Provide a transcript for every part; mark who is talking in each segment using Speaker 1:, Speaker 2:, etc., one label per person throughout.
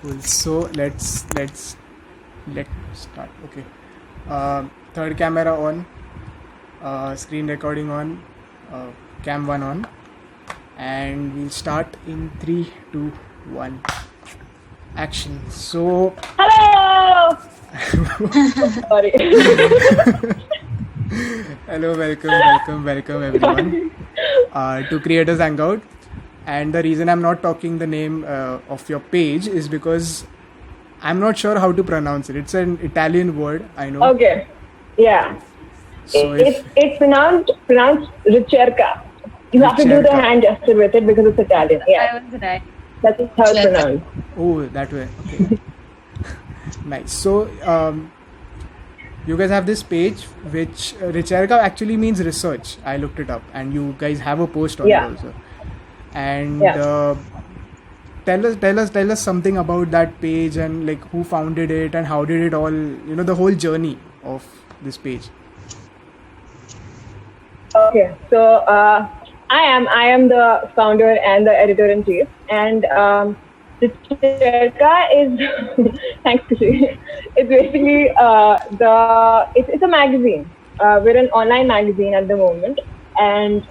Speaker 1: Cool. So let's start. Okay. Third camera on. Screen recording on. Cam 1 on. And we'll start in 3, 2, 1. Action. So.
Speaker 2: Hello. Sorry.
Speaker 1: Hello, welcome everyone to Creators Hangout. And the reason I'm not talking the name of your page is because I'm not sure how to pronounce it. It's an Italian word, I know.
Speaker 2: Okay. Yeah.
Speaker 1: So
Speaker 2: It's pronounced ricerca. You have to do the
Speaker 1: Ricerca.
Speaker 2: hand gesture with it because it's Italian. Yeah.
Speaker 3: I was right.
Speaker 2: That's how it's pronounced.
Speaker 1: Oh, that way. Okay. Nice. So you guys have this page which Ricerca actually means research. I looked it up, and you guys have a post on
Speaker 2: Yeah.
Speaker 1: it also. And
Speaker 2: Yeah.
Speaker 1: tell us something about that page and like who founded it and how did it all, the whole journey of this page.
Speaker 2: Okay. So I am the founder and the editor-in-chief, and Ricerca is thanks Kushi. It's basically it's a magazine. We're an online magazine at the moment, and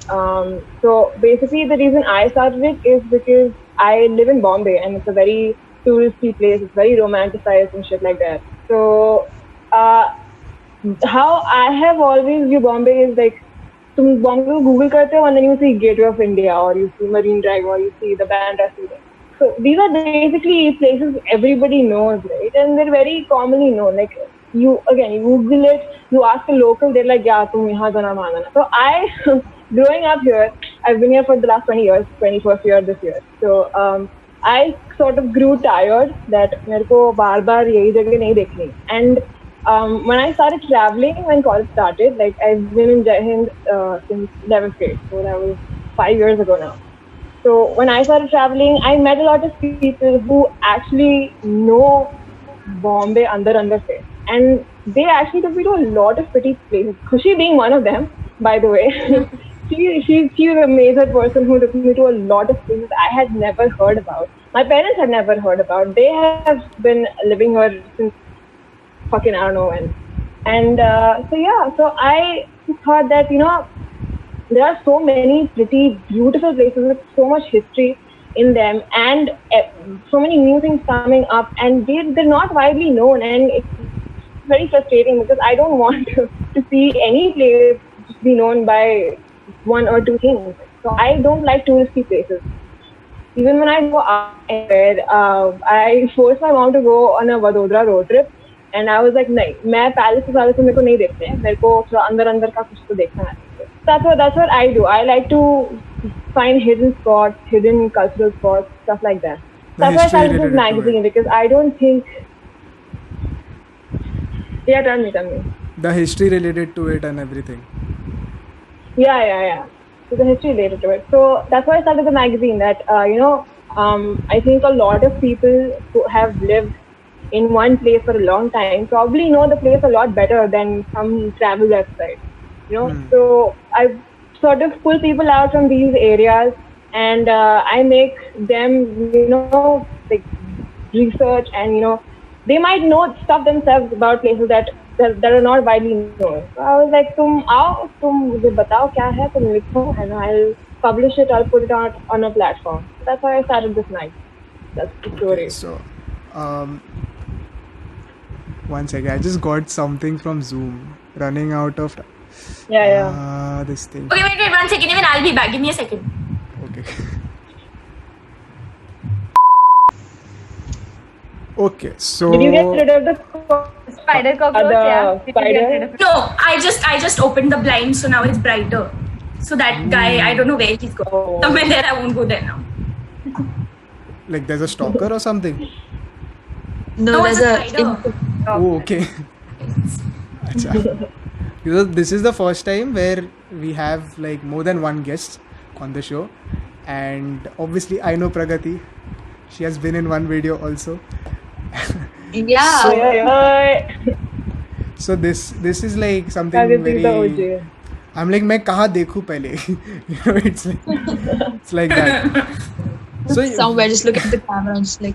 Speaker 2: so basically the reason I started it is because I live in Bombay and it's a very touristy place. It's very romanticized and shit like that. So how I have always viewed Bombay is like, तुम Bombay को Google करते हो and then you see Gateway of India or you see Marine Drive or you see the Bandra Ceiling. So these are basically places everybody knows, right? And they're very commonly known. Like you Google it, you ask a local, they're like, yeah, तुम यहाँ जाना वहाँ जाना. So I, growing up here, I've been here for the last 20 years, 21st year this year. So I sort of grew tired that मेरे को बार-बार यही जगह नहीं देखनी. And when I started traveling, when college started, like I've been in Jai Hind since 11th grade, so that was 5 years ago now. So when I started traveling, I met a lot of people who actually know Bombay under se, and they actually took me to a lot of pretty places. Khushi being one of them, by the way. She was a major person who took me to a lot of places I had never heard about. My parents had never heard about. They have been living here since fucking I don't know when. And so I thought that, there are so many pretty beautiful places with so much history in them and so many new things coming up, and they're not widely known, and it's very frustrating because I don't want to see any place just be known by one or two things. So I don't like touristy places. Even when I go out anywhere, I forced my mom to go on a Vadodara road trip. And I was like, नहीं, मैं palace से मेरे को नहीं देखते हैं, मेरे को थोड़ा अंदर का कुछ तो देखना है. That's what I do. I like to find hidden spots, hidden cultural spots, stuff like that. That's why I started this magazine, because I don't think. Yeah, tell me.
Speaker 1: The history related to it and everything.
Speaker 2: Yeah. So the history related to it. So that's why I started the magazine. That I think a lot of people who have lived in one place for a long time probably know the place a lot better than some travel website, So I sort of pull people out from these areas and I make them, like research, and they might know stuff themselves about places that are not widely known. So I was like, तुम आओ, तुम मुझे बताओ क्या है, तुम लिखो, and I'll publish it, I'll put it on a platform. That's why I started this night. That's the story.
Speaker 1: Okay, so one second, I just got something from Zoom running out of this thing.
Speaker 3: Okay, wait, 1 second. Even I'll be back. Give me a second.
Speaker 1: Okay. Okay, so
Speaker 2: Did you get rid of the
Speaker 3: Spider cockroach? Yeah. Did you
Speaker 2: spider?
Speaker 3: get rid of it? No, I just opened the blind, so now it's brighter. So that guy, I don't know where he's going. Somewhere there, I won't go there now.
Speaker 1: like there's a stalker or something?
Speaker 3: No, there's a spider.
Speaker 1: Oh, okay. Acha. Because this is the first time where we have like more than one guest on the show, and obviously I know Pragati. She has been in one video also.
Speaker 3: Yeah.
Speaker 1: So this is like something very. I'm like, मैं कहाँ देखूँ पहले? It's like that.
Speaker 4: So somewhere, just look at the camera and just like.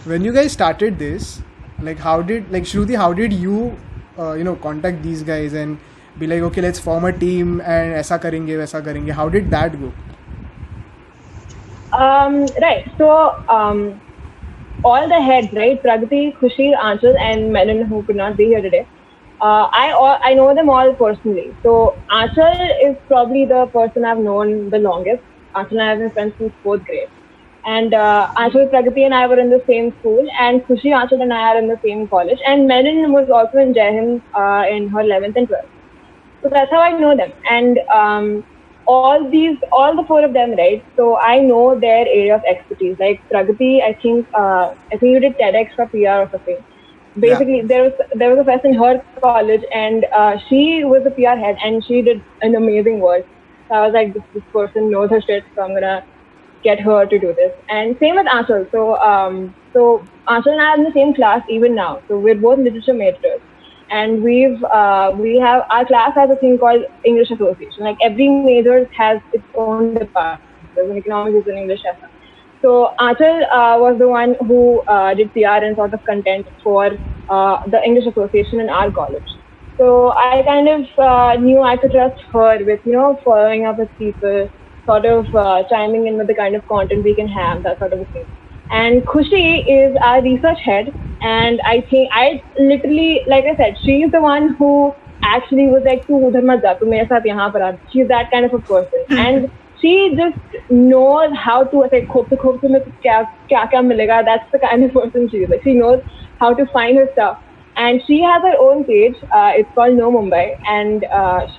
Speaker 1: When you guys started this, like Shruti, how did you contact these guys and be like, okay, let's form a team and ऐसा करेंगे वैसा करेंगे? How did that go?
Speaker 2: Right. So all the heads, right? Pragati, Khushi, Aanchal, and Menon, who could not be here today. I know them all personally. So Aanchal is probably the person I've known the longest. Aanchal and I have been friends since 4th grade. And Aanchal, Pragati and I were in the same school, and Khushi, Aanchal and I are in the same college. And Menon was also in Jai Hind in her 11th and 12th. So that's how I know them. And all the 4 of them, right? So I know their area of expertise. Like Pragati, I think you did TEDx for PR or something. Basically, there was a fest in her college, and she was the PR head, and she did an amazing work. So I was like, this person knows her shit, so I'm gonna get her to do this. And same with Aanchal. So Aanchal and I are in the same class even now. So we're both literature majors, and we have our class has a thing called English Association. Like every major has its own department. There's an economics, there's an English essay. So Aanchal was the one who did PR and sort of content for the English Association in our college. So I kind of knew I could trust her with, following up with people, sort of chiming in with the kind of content we can have, that sort of a thing. And Khushi is our research head, and I think I literally, like I said, she's the one who actually was like, "Tu udhar mat ja, tu mere saath yahan par aa." She's that kind of a person, and she just knows how to say, "Khop mein kya milega." That's the kind of person she is. Like she knows how to find her stuff, and she has her own page. It's called No Mumbai, and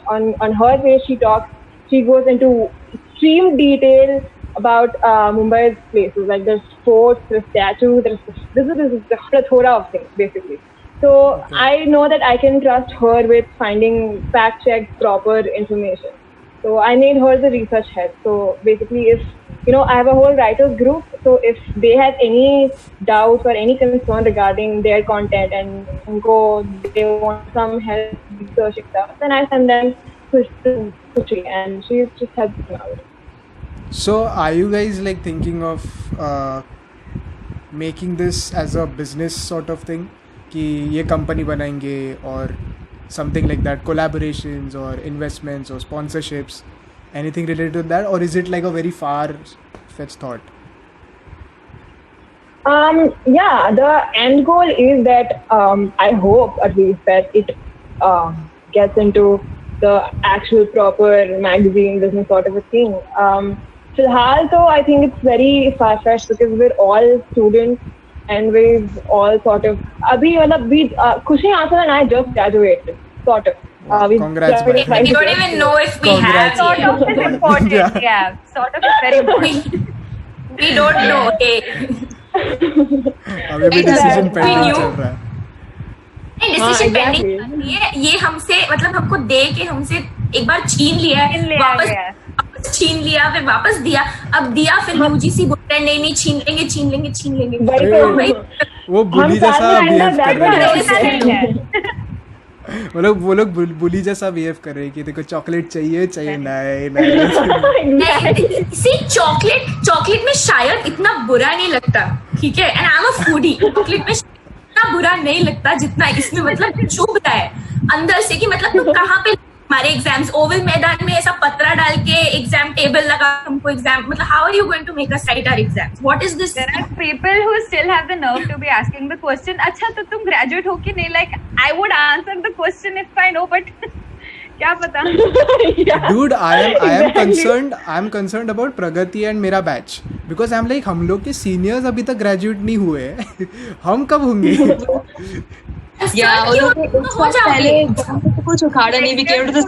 Speaker 2: on her page she goes into extreme detail about Mumbai's places. Like there's forts, there's statues, this is the plethora of things basically. So I know that I can trust her with finding fact-checked, proper information. So I made her the research head. So basically, if I have a whole writers group. So if they have any doubts or any concern regarding their content and they want some help researching stuff, then I send them to Khushi, and she just helps them out.
Speaker 1: So are you guys like thinking of making this as a business sort of thing? कि ये company बनाएंगे or something like that, collaborations or investments or sponsorships, anything related to that, or is it like a very far-fetched thought?
Speaker 2: Yeah, the end goal is that I hope at least that it gets into the actual proper magazine business sort of a thing. Filhal though, I think it's very far-fetched because we're all students and we've all sort of Khushi, Aanchal and I just graduated, sort of.
Speaker 1: Congrats, man.
Speaker 3: We don't even know if we have.
Speaker 4: Sort of is important. Yeah, sort of is very important.
Speaker 3: We don't know. Okay.
Speaker 1: अभी भी decision pending चल रहा है.
Speaker 3: Decision pending ये हमसे मतलब हमको दे के हमसे एक बार छीन लिया वापस छीन लिया फिर वापस दिया अब दिया फिर यूजीसी बोलते हैं नहीं छीन लेंगे
Speaker 1: वो बुली जैसा बिहेव कर रहे हैं. वो लोग बुली जैसा बिहेव कर रहे हैं कि देखो चॉकलेट चाहिए नहीं.
Speaker 3: सी चॉकलेट में शायद इतना बुरा नहीं लगता, ठीक है, and I am a foodie. Chocolate में इतना बुरा नहीं लगता जितना इसमें मतलब चुभ रहा है अंदर से कि मतलब तुम कहाँ पे हमारे एग्जाम्स ओवल मैदान में ऐसा पतरा डाल के एग्जाम टेबल लगा हमको एग्जाम मतलब how are you going to make us write our exams? What is this?
Speaker 4: There are people who still have the nerve to be asking the question. अच्छा तो तुम ग्रेजुएट हो कि नहीं? Like I would answer the question if I know, but क्या पता.
Speaker 1: Dude, I am concerned about Pragati and मेरा batch because I'm like हम लोग के सीनियर्स अभी तक ग्रेजुएट नहीं हुए हम कब होंगे?
Speaker 3: हो जाओगे
Speaker 5: कुछ उखाड़ा नहीं भी केवल तो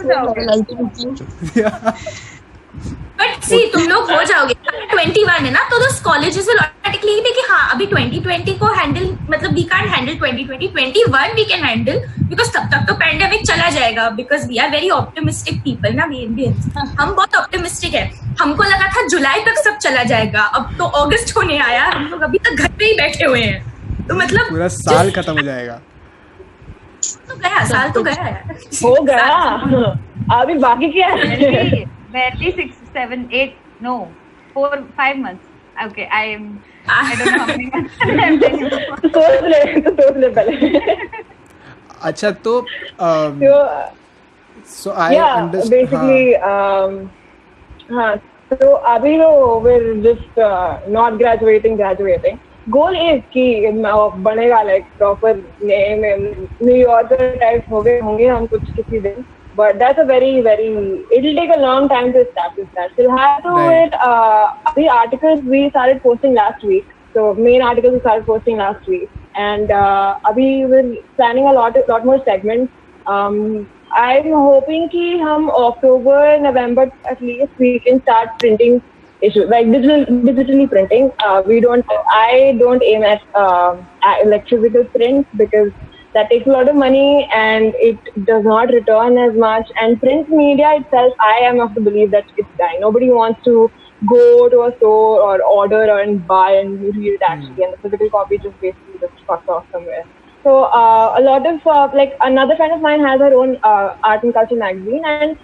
Speaker 3: बट सी तुम लोग हो जाओगे. 21 है ना तो those colleges will automatically be कि हाँ अभी 2020 को हैंडल मतलब we can't handle 2020 21 we can handle because तब तक तो पैंडेमिक चला जाएगा because we are very optimistic people ना we Indians. हम बहुत ऑप्टिमिस्टिक है. हमको लगा था जुलाई तक सब चला जाएगा, अब तो अगस्त होने आया, हम लोग अभी तक घर पे ही बैठे हुए हैं तो मतलब
Speaker 1: पूरा साल खत्म हो जाएगा.
Speaker 3: तो गया साल तो गया यार.
Speaker 2: हो गया अभी बाकी क्या है?
Speaker 4: barely 6, 7, 8 no 4, 5 months. Okay, I don't know how many months I'm telling you.
Speaker 2: तो सोच ले पहले.
Speaker 1: अच्छा तो
Speaker 2: So
Speaker 1: I
Speaker 2: yeah,
Speaker 1: understand.
Speaker 2: basically, so अभी तो we're just not graduating. Goal is कि बनेगा like proper name, New Yorker type होंगे हम कुछ किसी दिन. But that's a very, it'll take a long time to establish that. So we'll have to
Speaker 1: Right.
Speaker 2: the articles we started posting last week. So main articles we started posting last week. And abhi we're planning a lot more segments. I'm hoping कि हम October, November at least we can start printing issues like digitally printing. I don't aim at like physical print because that takes a lot of money and it does not return as much. And print media itself, I am of the belief that it's dying. Nobody wants to go to a store or order and buy and read it actually, and the physical copy just basically just fucks off somewhere. So a lot of like another friend of mine has her own art and culture magazine, and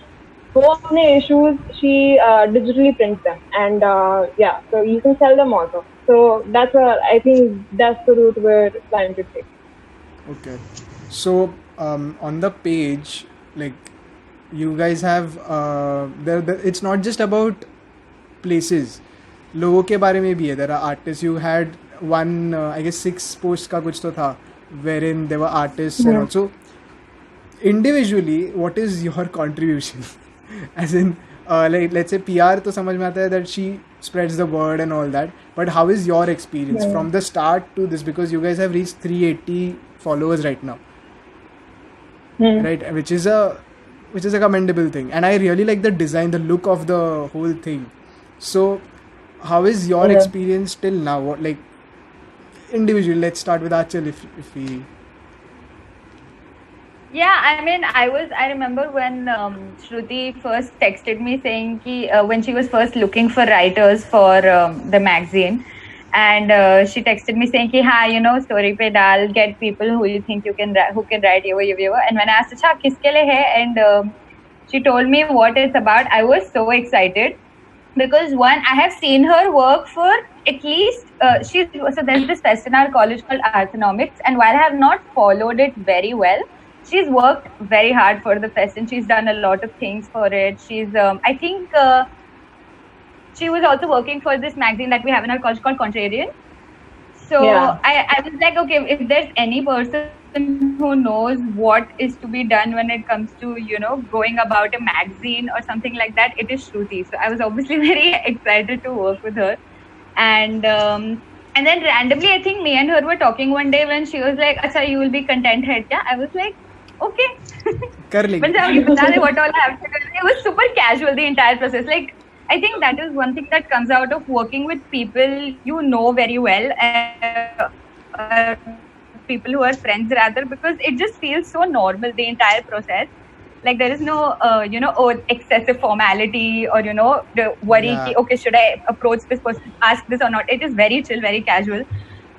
Speaker 2: for the issues she digitally prints them, and yeah, so you can sell them also. So that's I think that's the route we're planning to take.
Speaker 1: Okay. So on the page, like you guys have it's not just about places. लोगों के बारे में भी है. There are artists. You had one I guess 6 posts का कुछ तो था wherein there were artists and also individually what is your contribution? As in like let's say PR तो समझ में आता है that she spreads the word and all that, but how is your experience from the start to this, because you guys have reached 380 followers right now, right, which is a commendable thing, and I really like the design, the look of the whole thing. So how is your experience till now? What, like individually, let's start with Achal if we.
Speaker 4: Yeah, I mean, I remember when Shruti first texted me saying ki, when she was first looking for writers for the magazine, and she texted me saying ki, ha, you know, story pe dal, get people who you think who can write you. And when I asked, acha, kiske liye hai? And she told me what it's about. I was so excited because one, I have seen her work for at least, so there's this fest in our college called Arthonomics, and while I have not followed it very well, she's worked very hard for the fest and she's done a lot of things for it. She's, I think she was also working for this magazine that we have in our college called Contrarian. So
Speaker 2: Yeah.
Speaker 4: I was like, okay, if there's any person who knows what is to be done when it comes to, you know, going about a magazine or something like that, it is Shruti. So I was obviously very excited to work with her. And then randomly, I think me and her were talking one day when she was like, "Acha, you will be content head, kya?" I was like, "Okay."
Speaker 1: कर लेंगे.
Speaker 4: But you bata de what all I have to do. It was super casual, the entire process. Like, I think that is one thing that comes out of working with people you know very well, people who are friends rather, because it just feels so normal, the entire process. Like there is no, excessive formality or, the worry,
Speaker 1: Yeah.
Speaker 4: ki, okay, should I approach this person, ask this or not? It is very chill, very casual.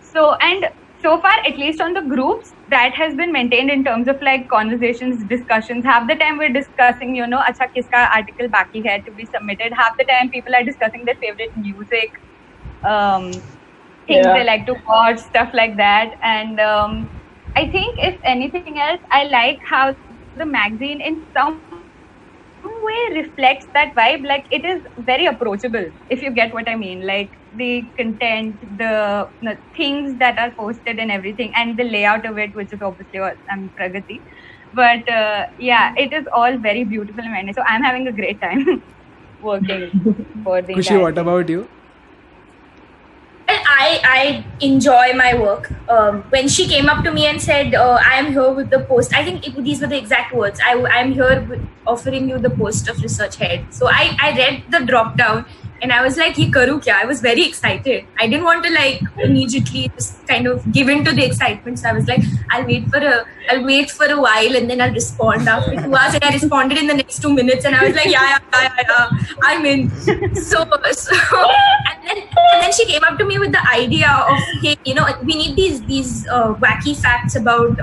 Speaker 4: So, and so far, at least on the groups, that has been maintained in terms of like conversations, discussions. Half the time we're discussing, acha kiska article baki hai to be submitted. Half the time people are discussing their favorite music, things they like to watch, stuff like that. And I think if anything else, I like how the magazine in some way reflects that vibe. Like it is very approachable, if you get what I mean. Like the content, the things that are posted and everything, and the layout of it, which is obviously Pragati. But yeah, it is all very beautiful and nice. So I'm having a great time working for the
Speaker 1: Kushi,
Speaker 4: entire
Speaker 1: what
Speaker 4: thing.
Speaker 1: about you?
Speaker 3: I enjoy my work. When she came up to me and said, I am here with the post, I think these were the exact words. I am here offering you the post of research head. So I read the drop down and I was like, ye karu kya? I was very excited. I didn't want to like immediately just kind of give in to the excitement. So I was like, I'll wait for a while and then I'll respond after 2 hours. And I responded in the next 2 minutes and I was like, yeah, I'm in. So and then she came up to me with the idea of, hey, we need these wacky facts about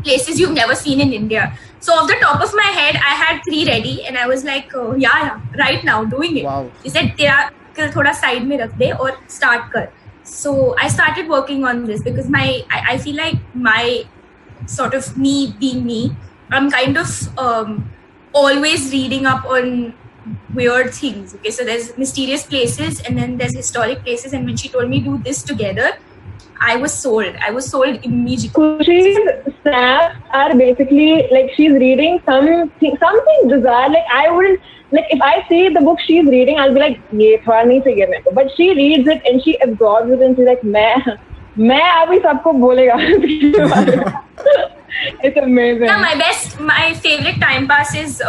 Speaker 3: places you've never seen in India. So off the top of my head, I had 3 ready and I was like, yeah, right now, doing it.
Speaker 1: Wow.
Speaker 3: She said, तेरा skill थोड़ा side में रख दे और start कर. So I started working on this because I feel like my sort of me being me, I'm kind of always reading up on weird things. Okay, so there's mysterious places and then there's historic places, and when she told me do this together, I was sold immediately.
Speaker 2: Khushi's snaps are basically like she's reading something bizarre. Like I wouldn't, like if I see the book she's reading, I'll be like, "ये थोड़ा नहीं चाहिए मेरे को." But she reads it and she absorbs it and she's like, मैं अभी सबको बोलेगा. It's amazing.
Speaker 3: Yeah, my favorite time pass is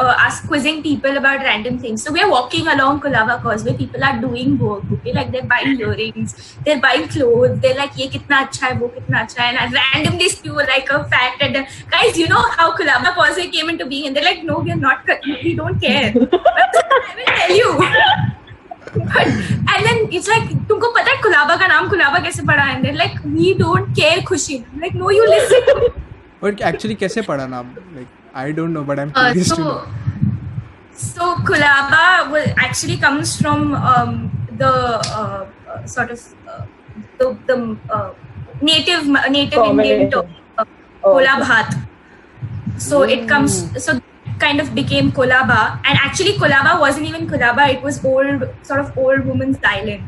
Speaker 3: quizzing people about random things. So we're walking along Colaba Causeway. People are doing work. Okay, like they're buying earrings, they're buying clothes. They're like, "ये कितना अच्छा है, वो कितना अच्छा है," and I randomly spew like a fact. And guys, you know how Colaba Causeway came into being? And they're like, "No, we're not. We don't care." I will tell you. And then it's like, तुमको पता है Colaba का नाम Colaba कैसे पड़ा है? And they're like, "We don't care, Khushi." I'm like, "No, you listen."
Speaker 1: But actually कैसे पढ़ा नाम? Like I don't know, but I'm curious to know.
Speaker 3: So Colaba actually comes from the sort of the native Indian term Kola Bhat. So it comes, so kind of became Colaba, and actually Colaba wasn't even Colaba, it was old woman's island,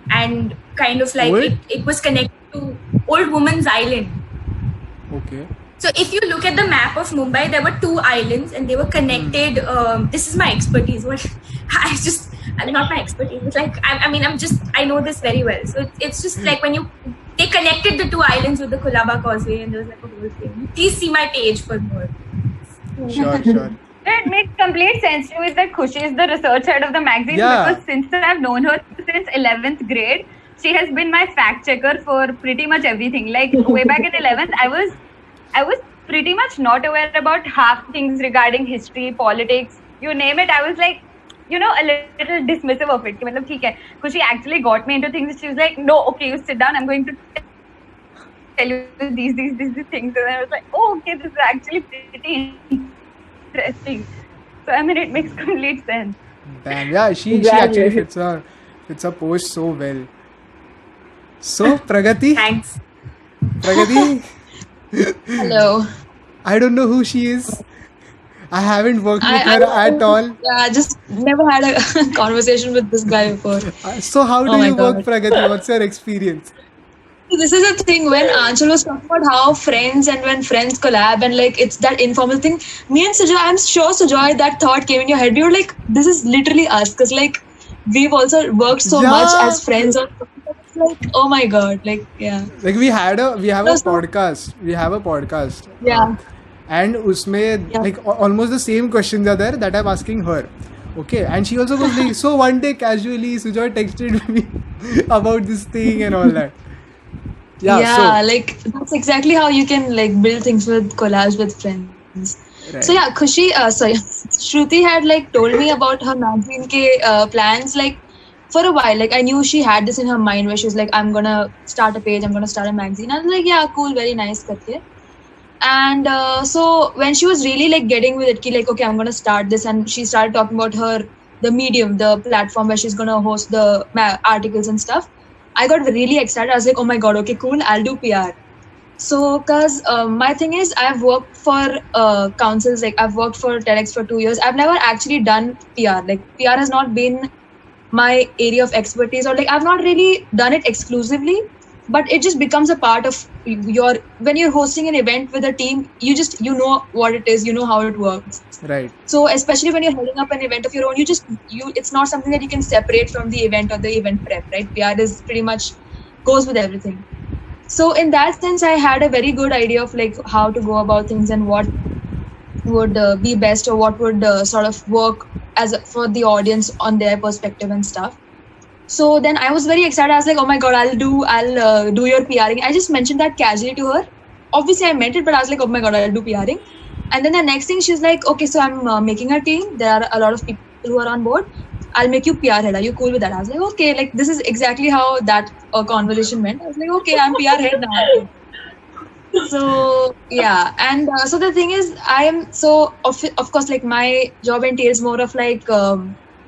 Speaker 3: and kind of like it was connected to old woman's island.
Speaker 1: Okay.
Speaker 3: So if you look at the map of Mumbai, there were 2 islands and they were connected. This is my expertise. I'm not my expertise. It's like, I know this very well. So it's just like they connected the 2 islands with the Colaba Causeway, and there was like a whole thing. Please see my page for more.
Speaker 1: Sure.
Speaker 4: It makes complete sense to me that Khushi is the research head of the magazine, because since I've known her since 11th grade, she has been my fact checker for pretty much everything. Like way back in 11th, I was pretty much not aware about half things regarding history, politics, you name it. I was like, a little dismissive of it. मतलब ठीक है. Because she actually got me into things. She was like, "No, okay, you sit down. I'm going to tell you these things." And I was like, "Oh, okay, this is actually pretty interesting." So it makes complete sense.
Speaker 1: Damn, yeah, she actually fits her post so well. So Pragati.
Speaker 3: Thanks.
Speaker 1: Pragati.
Speaker 5: Hello.
Speaker 1: I don't know who she is. I haven't worked with her at all.
Speaker 5: Yeah, I just never had a conversation with this guy before.
Speaker 1: So how do
Speaker 5: Oh my
Speaker 1: you work,
Speaker 5: God.
Speaker 1: Pragati? What's your experience?
Speaker 5: This is the thing when Anshul was talking about how friends and when friends collab and like it's that informal thing. Me and Sujoy, I'm sure Sujoy, that thought came in your head. You were like, this is literally us, because like we've also worked so much as friends. It's like, oh my God, like yeah.
Speaker 1: Like we have a
Speaker 5: So-
Speaker 1: podcast. We have a podcast.
Speaker 5: Yeah.
Speaker 1: And usme like almost the same questions are there that I'm asking her. Okay, and she also goes like, so one day casually Sujoy texted me about this thing and all that.
Speaker 5: Yeah, like that's exactly how you can like build things with collage with friends.
Speaker 1: Right.
Speaker 5: So yeah, Shruti had like told me about her magazine ke plans like for a while. Like I knew she had this in her mind where she was like, I'm gonna start a page, I'm gonna start a magazine. I was like, yeah, cool, very nice, karke. And so when she was really like getting with it, ki, like okay, I'm gonna start this, and she started talking about the Medium, the platform where she's gonna host the articles and stuff. I got really excited. I was like, oh my God, okay, cool, I'll do PR. So, because my thing is, I've worked for councils, like I've worked for TEDx for 2 years. I've never actually done PR. Like PR has not been my area of expertise, or like I've not really done it exclusively, but it just becomes a part of when you're hosting an event with a team, you know what it is, you know how it works.
Speaker 1: Right.
Speaker 5: So especially when you're heading up an event of your own, it's not something that you can separate from the event or the event prep, right? PR is pretty much goes with everything. So in that sense, I had a very good idea of like how to go about things and what would be best, or what would sort of work for the audience on their perspective and stuff. So then I was very excited. I was like, oh my God, I'll do your PRing. I just mentioned that casually to her. Obviously I meant it, but I was like, oh my God, I'll do PRing. And then the next thing she's like, okay, so I'm making a team. There are a lot of people who are on board. I'll make you PR head. Are you cool with that? I was like, okay, like this is exactly how that conversation went. I was like, okay, I'm PR head now. So yeah, and so the thing is, I am so of course like my job entails more of like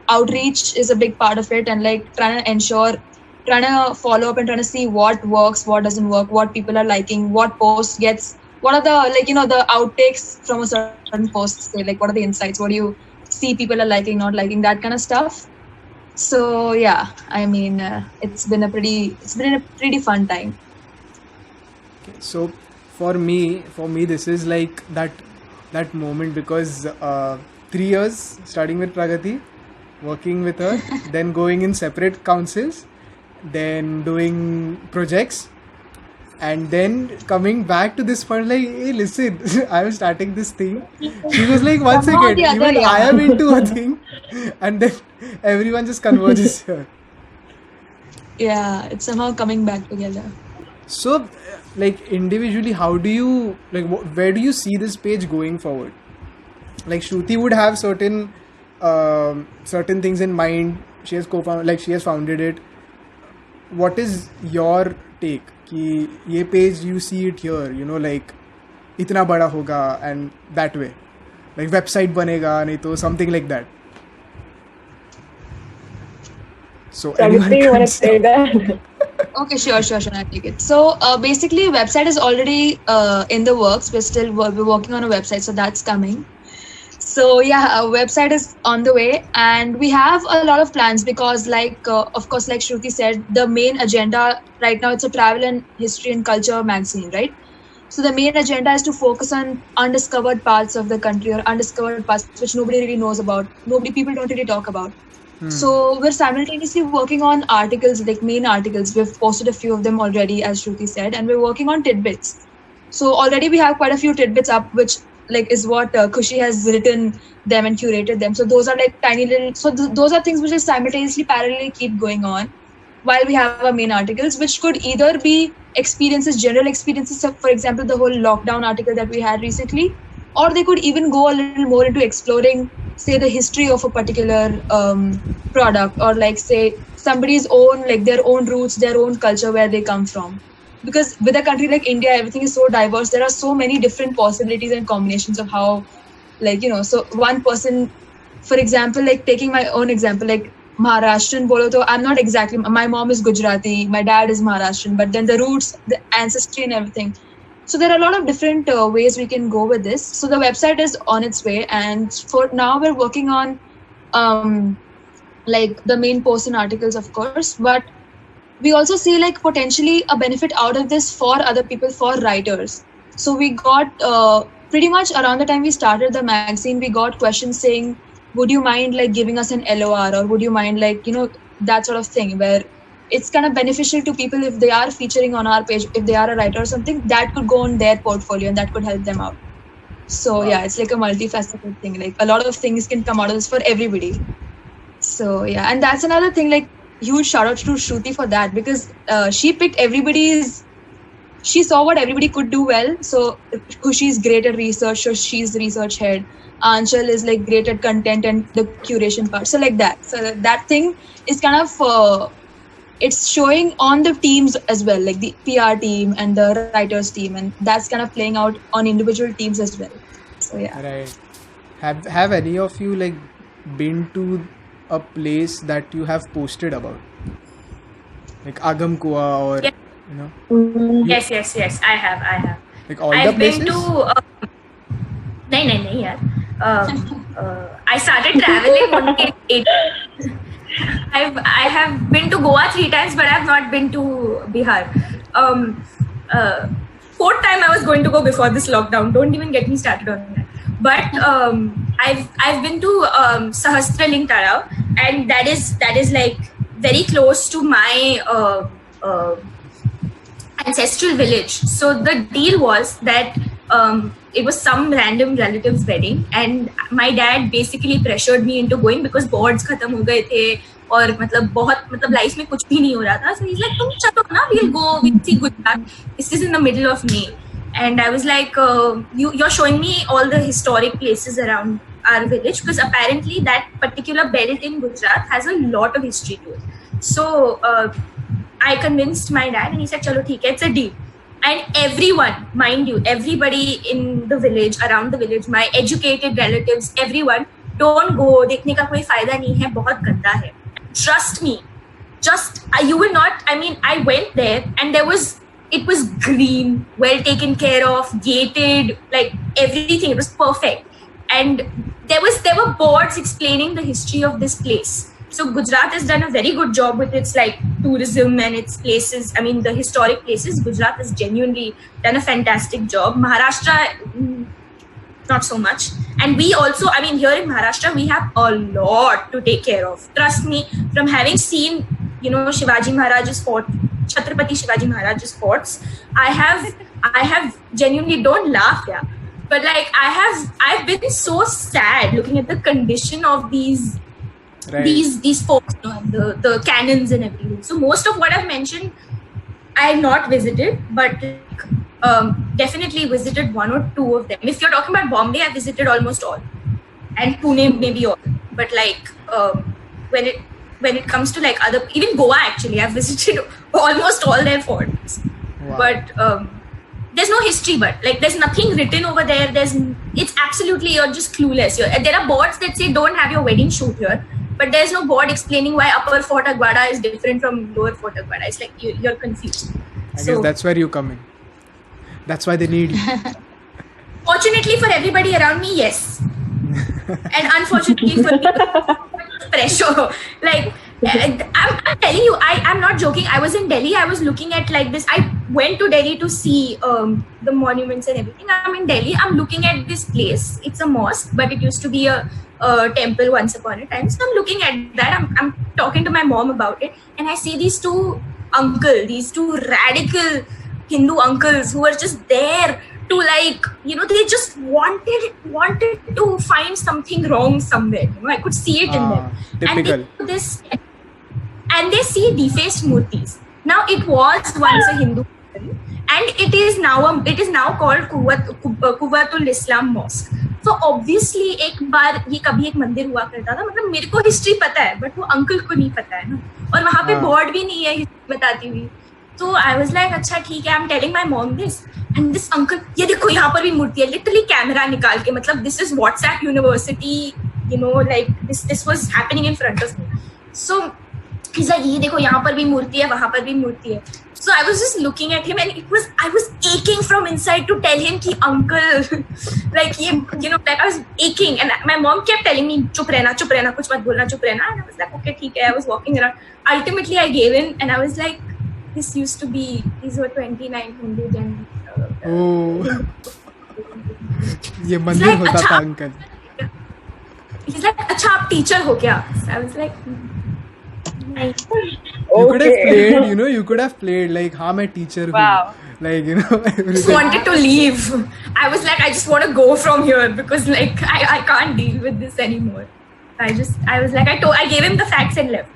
Speaker 5: outreach is a big part of it, and like trying to follow up and trying to see what works, what doesn't work, what people are liking, what post gets, what are the like the outtakes from a certain post, say like what are the insights, what do you see people are liking, not liking, that kind of stuff. So yeah, I mean, it's been a pretty fun time.
Speaker 1: Okay, so for me, this is like that moment because 3 years starting with Pragati, working with her, then going in separate councils, then doing projects, and then coming back to this point like, hey, listen, I am starting this thing. She was like, one
Speaker 5: Somehow
Speaker 1: second,
Speaker 5: the other,
Speaker 1: even
Speaker 5: yeah.
Speaker 1: I am into a thing, and then everyone just converges here.
Speaker 5: Yeah, it's somehow coming back together.
Speaker 1: So, like individually, how do you like? Where do you see this page going forward? Like Shruti would have certain things in mind. She has founded it. What is your take? कि ये page you see it here, like इतना बड़ा होगा and that way, like website बनेगा नहीं तो something like that. So anyone
Speaker 2: Pragati, you
Speaker 1: can
Speaker 2: want to say that?
Speaker 5: Okay, sure, I take it. So basically, website is already in the works. We're working on a website, so that's coming. So yeah, our website is on the way, and we have a lot of plans because, of course, like Shruti said, the main agenda right now, it's a travel and history and culture magazine, right? So the main agenda is to focus on undiscovered parts of the country or undiscovered parts which nobody really knows about. People don't really talk about. So we're simultaneously working on articles, like main articles. We've posted a few of them already, as Shruti said, and we're working on tidbits. So already we have quite a few tidbits up, which like is what Khushi has written them and curated them. So those are like tiny little. So those are things which will simultaneously parallelly keep going on while we have our main articles, which could either be experiences, general experiences. So for example, the whole lockdown article that we had recently, or they could even go a little more into exploring, say, the history of a particular product, or like say somebody's own, like their own roots, their own culture, where they come from. Because with a country like India, everything is so diverse. There are so many different possibilities and combinations of how, so one person, for example, like taking my own example, like Maharashtrian bolo to, I'm not exactly, my mom is Gujarati, my dad is Maharashtrian, but then the roots, the ancestry and everything. So there are a lot of different ways we can go with this. So the website is on its way, and for now we're working on like the main posts and articles, of course, but we also see like potentially a benefit out of this for other people, for writers. So we got pretty much around the time we started the magazine, we got questions saying, would you mind like giving us an LOR, or would you mind like, that sort of thing, where it's kind of beneficial to people if they are featuring on our page, if they are a writer or something, that could go on their portfolio and that could help them out. So yeah, it's like a multifaceted thing. Like a lot of things can come out of this for everybody. So yeah, and that's another thing, like huge shout out to Shruti for that, because she picked she saw what everybody could do well. So Khushi's great at research, so she's the research head. Anchal is like great at content and the curation part. So like that. So that thing is kind of, it's showing on the teams as well, like the PR team and the writers team, and that's kind of playing out on individual teams as well. So yeah.
Speaker 1: Right. Have any of you like been to a place that you have posted about, like Agam Kua or
Speaker 3: Yeah. Yes, I have.
Speaker 1: like all
Speaker 3: I've
Speaker 1: the places?
Speaker 3: been to nahi yaar. I started traveling only in 8. I have been to Goa 3 times, but I have not been to Bihar. 4th time I was going to go before this lockdown. Don't even get me started on that. But I've been to Sahasraling Tarav, and that is like very close to my ancestral village. So the deal was that it was some random relative's wedding, and my dad basically pressured me into going because boards खत्म हो गए थे और बहुत life में कुछ भी नहीं हो रहा था. So he's like, तुम चलो ना, we'll see Gujarat. This is in the middle of May, and I was like, you're showing me all the historic places around our village, because apparently that particular belt in Gujarat has a lot of history to it. So I convinced my dad, and he said, chalo theek hai, it's a deal. And everyone, mind you, everybody in the village, around the village, my educated relatives, everyone don't go, देखने का कोई फायदा नहीं है, बहुत गंदा है. Trust me. You will not, I mean, I went there and it was green, well taken care of, gated, like everything. It was perfect. And there were boards explaining the history of this place. So Gujarat has done a very good job with its like tourism and its places. I mean, the historic places. Gujarat has genuinely done a fantastic job. Maharashtra, not so much. And we also, I mean, here in Maharashtra, we have a lot to take care of. Trust me, from having seen, you know, Shivaji Maharaj's fort, Chhatrapati Shivaji Maharaj's forts, I have genuinely, don't laugh, yeah. But like, I've been so sad looking at the condition of these forts, you know, the cannons and everything. So most of what I've mentioned, I have not visited, but definitely visited one or two of them. If you're talking about Bombay, I visited almost all, and Pune maybe all. But like when it comes to like other, even Goa actually, I've visited almost all their forts.
Speaker 1: Wow.
Speaker 3: But there's no history, but like there's nothing written over there. It's absolutely, you're just clueless. There are boards that say don't have your wedding shoot here, but there's no board explaining why Upper Fort Aguada is different from Lower Fort Aguada. It's like you're confused.
Speaker 1: I guess that's where you come in. That's why they need you.
Speaker 3: Fortunately for everybody around me, yes. And unfortunately for me, pressure. Like, I'm telling you, I'm not joking. I was in Delhi. I was looking at like this. I went to Delhi to see the monuments and everything. I'm in Delhi. I'm looking at this place. It's a mosque, but it used to be a temple once upon a time. So I'm looking at that. I'm talking to my mom about it. And I see these two radical Hindu uncles who are just there to like, you know, they just wanted to find something wrong somewhere. You know, I could see it in them.
Speaker 1: Typical.
Speaker 3: And they do this, and they see defaced murtis. Now it was once a Hindu temple, and it is now called Quwwatul Islam Mosque. So obviously एक बार ये कभी एक मंदिर हुआ करता था. मतलब मेरे को हिस्ट्री पता है, बट वो अंकल को नहीं पता है ना. और वहाँ पे बोर्ड भी नहीं है बताती हुई. So I was like, अच्छा ठीक है, I'm telling my mom this, and this uncle, ये देखो यहाँ पर भी मूर्ति है, literally कैमरा निकाल के, मतलब this is WhatsApp University, you know, like this was happening in front of me. So he's like, ये देखो यहाँ पर भी मूर्ति है, वहाँ पर भी मूर्ति है. So I was just looking at him, and I was aching from inside to tell him कि uncle, like ये, you know, like I was aching, and my mom kept telling me चुप रहना, कुछ मत बोलना, चुप रहना. And I was like, okay, ठीक है. I was walking around. Ultimately, I gave in, and I was like, these were 2900 and
Speaker 1: ये मंदिर होता था अंकल.
Speaker 3: He's like, अच्छा आप टीचर हो क्या? So I was like, nice.
Speaker 1: You could have played like हाँ मैं टीचर हूँ.
Speaker 4: Wow.
Speaker 1: Like, you know,
Speaker 3: I just wanted to leave. I was like, I just want to go from here because like I can't deal with this anymore. I was like, I gave him the facts and left.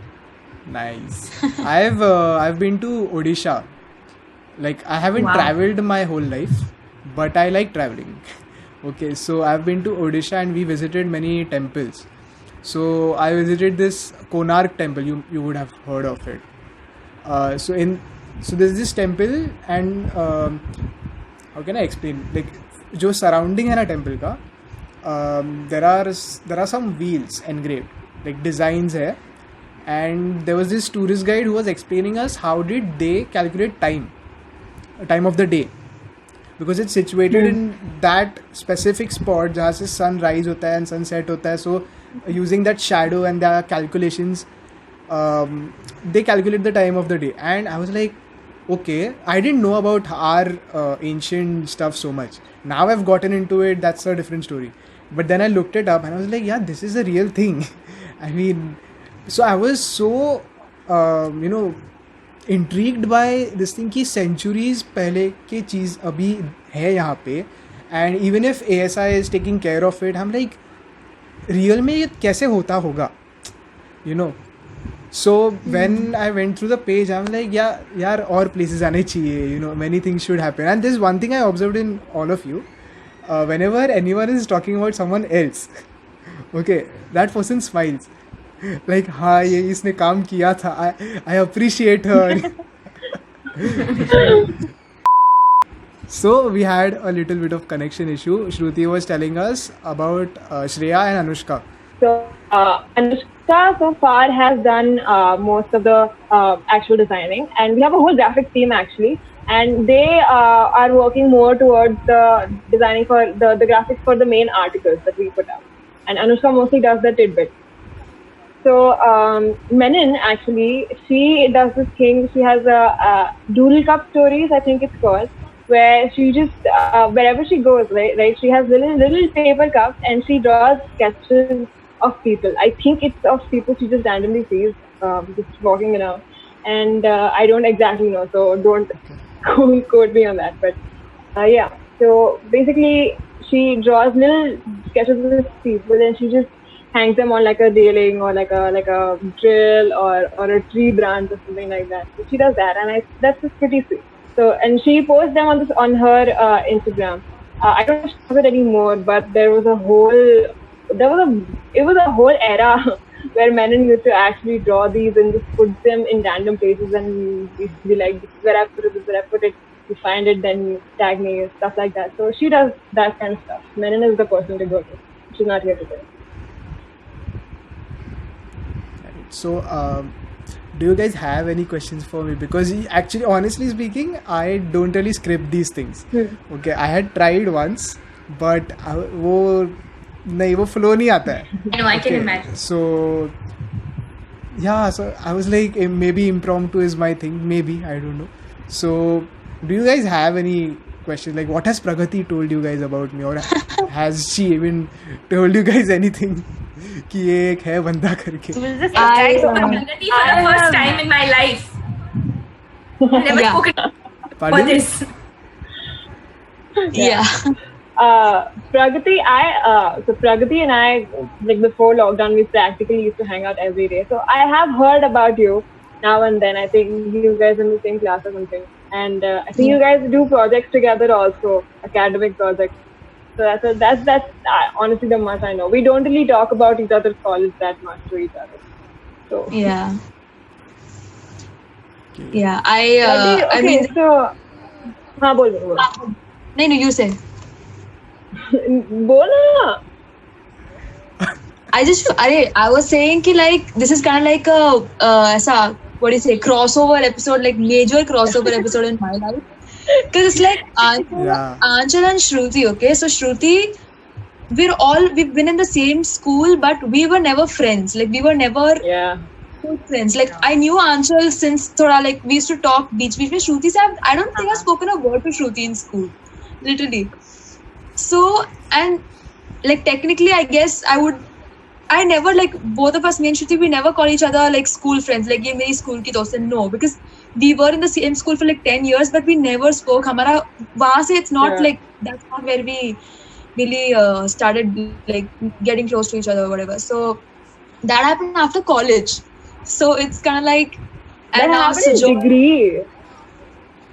Speaker 1: Nice. I've been to Odisha. Like I haven't traveled my whole life, but I like traveling. Okay, so I've been to Odisha and we visited many temples. So I visited this Konark temple. You would have heard of it. So there's this temple, and how can I explain? Like, जो surrounding है ना temple का, there are some wheels engraved, like designs है. And there was this tourist guide who was explaining us how did they calculate time of the day, because it's situated in that specific spot जहाँ से sun rise होता है and sunset होता है. So using that shadow and their calculations, they calculate the time of the day. And I was like, okay, I didn't know about our ancient stuff so much. Now I've gotten into it, that's a different story. But then I looked it up and I was like, yeah, this is a real thing. I mean, so I was so intrigued by this thing कि centuries पहले की चीज़ अभी है यहाँ पे, and even if ASI is taking care of it, I'm like, real में ये कैसे होता होगा, you know. So when I went through the page, I'm like, yeah, यार और places आने चाहिए, you know, many things should happen. And there's one thing I observed in all of you, whenever anyone is talking about someone else, okay, that person smiles. Like, हाँ ये इसने काम किया था, I appreciate her. So we had a little bit of connection issue. Shruti was telling us about Shreya and Anushka.
Speaker 2: So Anushka so far has done most of the actual designing, and we have a whole graphics team actually, and they are working more towards the designing for the graphics for the main articles that we put out, and Anushka mostly does the tidbit. So Menon actually, she does this thing. She has a Doodle Cup Stories, I think it's called, where she just wherever she goes, right, she has little paper cups and she draws sketches of people. I think it's of people she just randomly sees just walking around, and I don't exactly know, so don't quote me on that. But yeah, so basically she draws little sketches of people and she just hangs them on like a railing or like a drill or a tree branch or something like that. So she does that, and that's just pretty sweet. So, and she posts them on her Instagram. I don't know if she does it anymore, but it was a whole era where Menon used to actually draw these and just put them in random places, and we'd be like, this is where I put it, this is where I put it. You find it, then you tag me, stuff like that. So she does that kind of stuff. Menon is the person to go to. She's not here today.
Speaker 1: So, do you guys have any questions for me? Because actually, honestly speaking, I don't really script these things. Okay, I had tried once, but वो flow नहीं आता है.
Speaker 3: I know, I can imagine.
Speaker 1: So, yeah, so I was like, maybe impromptu is my thing. Maybe, I don't know. So, do you guys have any questions? Like, what has Pragati told you guys about me? Or has she even told you guys anything? कि ये एक है बंदा करके.
Speaker 4: So we'll just
Speaker 3: Pragati for the first time in my life. Never
Speaker 5: Yeah.
Speaker 3: spoken for
Speaker 1: Pardon?
Speaker 3: this.
Speaker 5: Yeah.
Speaker 2: Pragati, Pragati and I, like before lockdown, we practically used to hang out every day. So I have heard about you now and then. I think you guys are in the same class or something, and I think you guys do projects together also, academic projects. So that's honestly the much I know. We don't really talk about each other's college that much to each other. So
Speaker 5: Yeah.
Speaker 1: Okay.
Speaker 5: Yeah.
Speaker 2: Pragati,
Speaker 5: I mean,
Speaker 2: so हाँ बोल.
Speaker 5: no, you say.
Speaker 2: बोलो.
Speaker 5: I was saying कि like this is kind of like a ऐसा what do you say, crossover episode, like major crossover episode in my life. Because it's like Aanchal and Shruti, okay? So Shruti, we've been in the same school, but we were never friends. Like we were never good friends. Like I knew Aanchal since thoda, like we used to talk beach में. Shruti se I don't think I've spoken a word to Shruti in school, literally. So, and like technically I guess I never, like both of us, me and Shruti, we never call each other like school friends, like ye meri school ki dost hai. No, because we were in the same school for like 10 years, but we never spoke. Hamara wahan se it's not like, that's not where we really started like getting close to each other or whatever. So that happened after college. So it's kind of like,
Speaker 2: That happened in degree.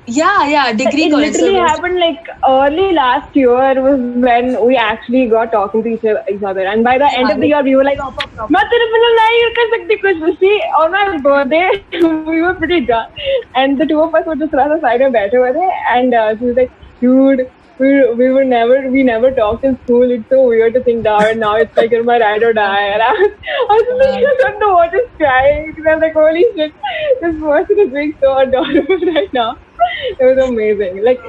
Speaker 5: Yeah, degree
Speaker 2: It
Speaker 5: college.
Speaker 2: literally happened like early last year was when we actually got talking to each other, and by the end of the year we were like, "मैं तेरे बिना नहीं कर सकती कुछ." See, on my birthday we were pretty drunk, and the two of us were just on the side में बैठे हुए थे, and she was like, "Dude, we never talked in school. It's so weird to think now it's like you're my ride or die." And I was just like, I don't know what is crying, because I was like, holy shit, this person is being so adorable right now. It was amazing. Like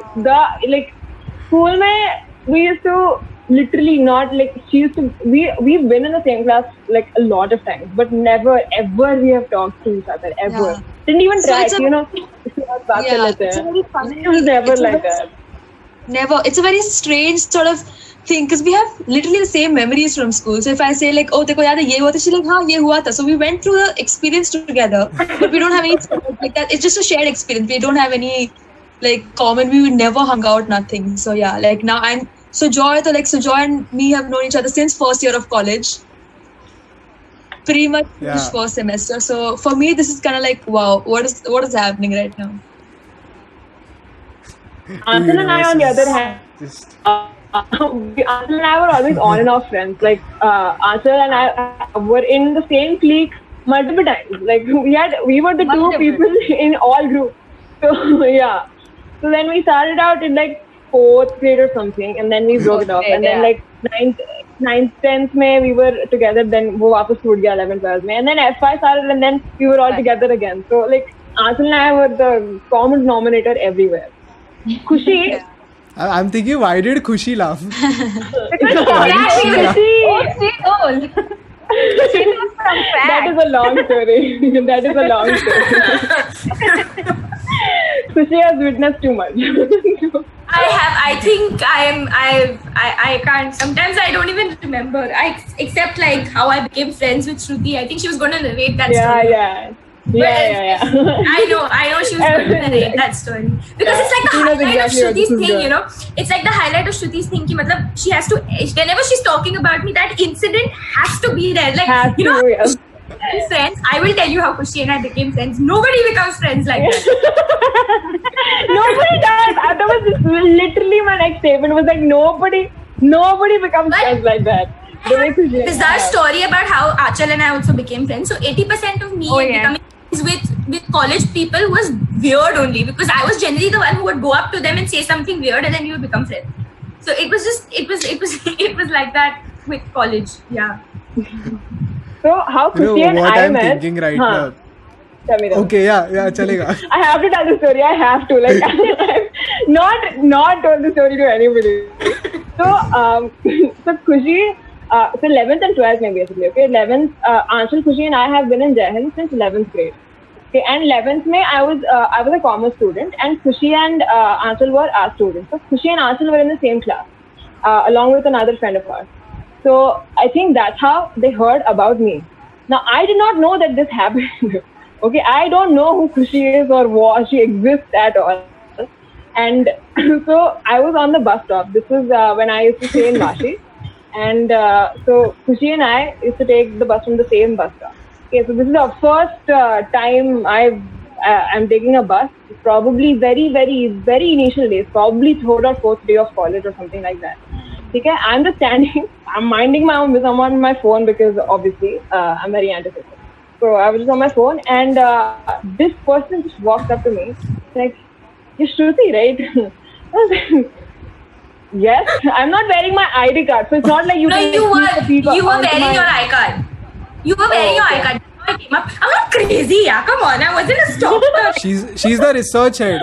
Speaker 2: school mein, we used to literally not like, she used to, we've been in the same class like a lot of times, but never ever we have talked to each other ever.
Speaker 5: Yeah.
Speaker 2: Didn't even
Speaker 5: So
Speaker 2: try,
Speaker 5: it's a-
Speaker 2: you know.
Speaker 5: it's a very funny.
Speaker 2: It was never
Speaker 5: it's a
Speaker 2: like
Speaker 5: very-
Speaker 2: that.
Speaker 5: Never. It's a very strange sort of thing because we have literally the same memories from school. So if I say like, "Oh, देखो याद है ये हुआ था," she's like, "हाँ, ये हुआ था." So we went through the experience together, but we don't have any like that. It's just a shared experience. We don't have any like common. We never hung out, nothing. So yeah, like now so Joy and me have known each other since first year of college. Pretty much finished first semester. So for me, this is kind of like, wow, what is happening right now?
Speaker 2: Aanchal and I, on the other hand, Aanchal and I were always on and off friends. Like Aanchal and I were in the same clique multiple times. Like we were the two people in all groups. So yeah. So then we started out in like 4th grade or something, and then we broke it off. And then like 9th 10th में we were together, then वो वापस टूट गया 11th 12th में, and then FY started, and then we were all together again. So like Aanchal and I were the common denominator everywhere. Khushi,
Speaker 1: I'm thinking, why did Khushi laugh?
Speaker 2: because
Speaker 1: Why did she laugh?
Speaker 2: Khushi,
Speaker 4: She knows. She knows some facts.
Speaker 2: that is a long story. That is a long story. Khushi has witnessed too much.
Speaker 3: I think I can't. Sometimes I don't even remember. Except like how I became friends with Shruti. I think she was going to narrate that story.
Speaker 2: Yeah.
Speaker 3: I know she was going to narrate that story because it's like the
Speaker 2: She knows
Speaker 3: highlight
Speaker 2: exactly
Speaker 3: of
Speaker 2: what
Speaker 3: Shruti's
Speaker 2: this is
Speaker 3: thing,
Speaker 2: doing.
Speaker 3: you know. It's like the highlight of Shruti's thing. Ki, matlab, she has to, whenever she's talking about me, that incident has to be there. Like,
Speaker 2: Has
Speaker 3: you
Speaker 2: to,
Speaker 3: know,
Speaker 2: yes.
Speaker 3: friends. I will tell you how Khushi and I became friends. Nobody becomes friends like that.
Speaker 2: Nobody does. That was literally my next statement. Was like nobody becomes
Speaker 3: But-
Speaker 2: friends like that. The way Khushi-
Speaker 3: Bizarre story about how Achal and I also became friends. So 80% of me becoming friends with college people was weird only because I was generally the one who would go up to them and say something weird and then we would become friends. So it was like that with college. Yeah.
Speaker 2: So how
Speaker 1: You
Speaker 2: Khushi
Speaker 1: know
Speaker 2: and
Speaker 1: what
Speaker 2: I
Speaker 1: I'm
Speaker 2: met?
Speaker 1: thinking right
Speaker 2: Huh.
Speaker 1: now.
Speaker 2: Tell me that.
Speaker 1: Okay, yeah, chalega.
Speaker 2: I have to tell the story. I have to. Like, I've not told the story to anybody. So Khushi, so 11th and 12th, maybe basically. Okay, 11th, Aanchal, Khushi, and I have been in Jai Hind since 11th grade. Okay, and 11th, I was a commerce student, and Khushi and Aanchal were art students. So Khushi and Aanchal were in the same class, along with another friend of ours. So I think that's how they heard about me. Now I did not know that this happened. Okay, I don't know who Khushi is or what she exists at all. And so I was on the bus stop. This was when I used to stay in Vashi. And so Khushi and I used to take the bus from the same bus stop. Okay, so this is the first time I'm taking a bus. Probably very, very, very initial days. Probably third or fourth day of college or something like that. Okay, I'm just standing. I'm minding my own business. I'm on my phone because obviously I'm very antisocial. So I was just on my phone, and this person just walked up to me, like, "You're Shruti, right?" I was like, yes, I'm not wearing my ID card, so it's not like you
Speaker 3: No,
Speaker 2: can
Speaker 3: you
Speaker 2: like, sneak the people
Speaker 3: were
Speaker 2: onto
Speaker 3: wearing
Speaker 2: my-
Speaker 3: your eye card. You were wearing your
Speaker 2: okay.
Speaker 3: eye card. I came up. I'm not crazy, yeah. Come on, I wasn't a stalker.
Speaker 1: She's the research head.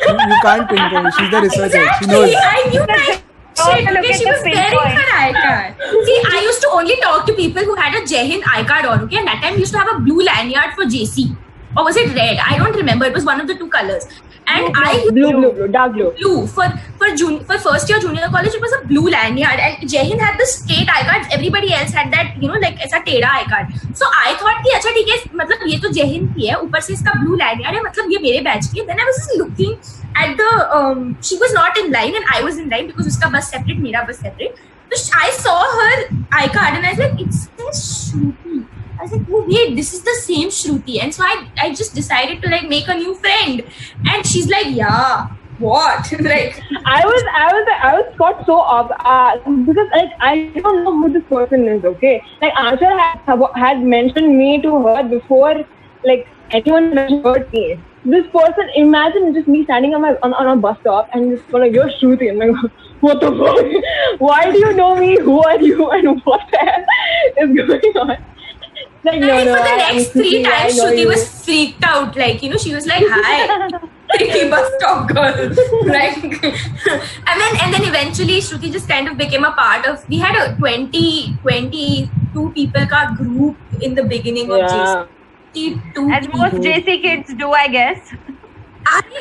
Speaker 1: You can't pinpoint. She's the research head. She knows.
Speaker 3: Exactly. I knew that. Shit,
Speaker 4: Look
Speaker 3: okay,
Speaker 4: at
Speaker 3: she
Speaker 4: the
Speaker 3: was wearing
Speaker 4: pinpoint.
Speaker 3: her eye card. See, I used to only talk to people who had a Jai Hind eye card on, okay? And that time we used to have a blue lanyard for JC. Or was it red? I don't remember. It was one of the two colors. And
Speaker 2: blue, dark blue.
Speaker 3: blue for first year junior college. It was a blue lanyard, and Jai Hind had the straight eye cards. Everybody else had that, you know, like ऐसा टेढ़ा eye card. So I thought कि अच्छा ठीक है, मतलब ये तो Jai Hind की है, ऊपर से इसका blue lanyard है, मतलब ये मेरे batch की है. Then I was just looking at the she was not in line and I was in line because उसका bus separate, मेरा bus separate. So I saw her eye card and I was like, it says Shruti. I was like, oh wait, this is the same Shruti. And so I just decided to like make a new friend. And she's like, yeah, what? Like,
Speaker 2: I was caught so off because like I don't know who this person is. Okay, like Aanchal had mentioned me to her before like anyone mentioned her name. This person, imagine just me standing on a bus stop and just like, you're Shruti. I'm like, what the fuck? Why do you know me? Who are you? And what the hell is going on? Like,
Speaker 3: I think for the
Speaker 2: I'm
Speaker 3: next 3
Speaker 2: Shruti, I
Speaker 3: times,
Speaker 2: know
Speaker 3: Shruti
Speaker 2: you.
Speaker 3: was freaked out. Like, you know, she was like, hi. Pretty bus stop girl, right? and then eventually Shruti just kind of became a part of. We had a 22 people ka group in the beginning of
Speaker 2: Yeah.
Speaker 3: JC. 22
Speaker 4: As most
Speaker 3: people.
Speaker 4: JC kids do, I guess.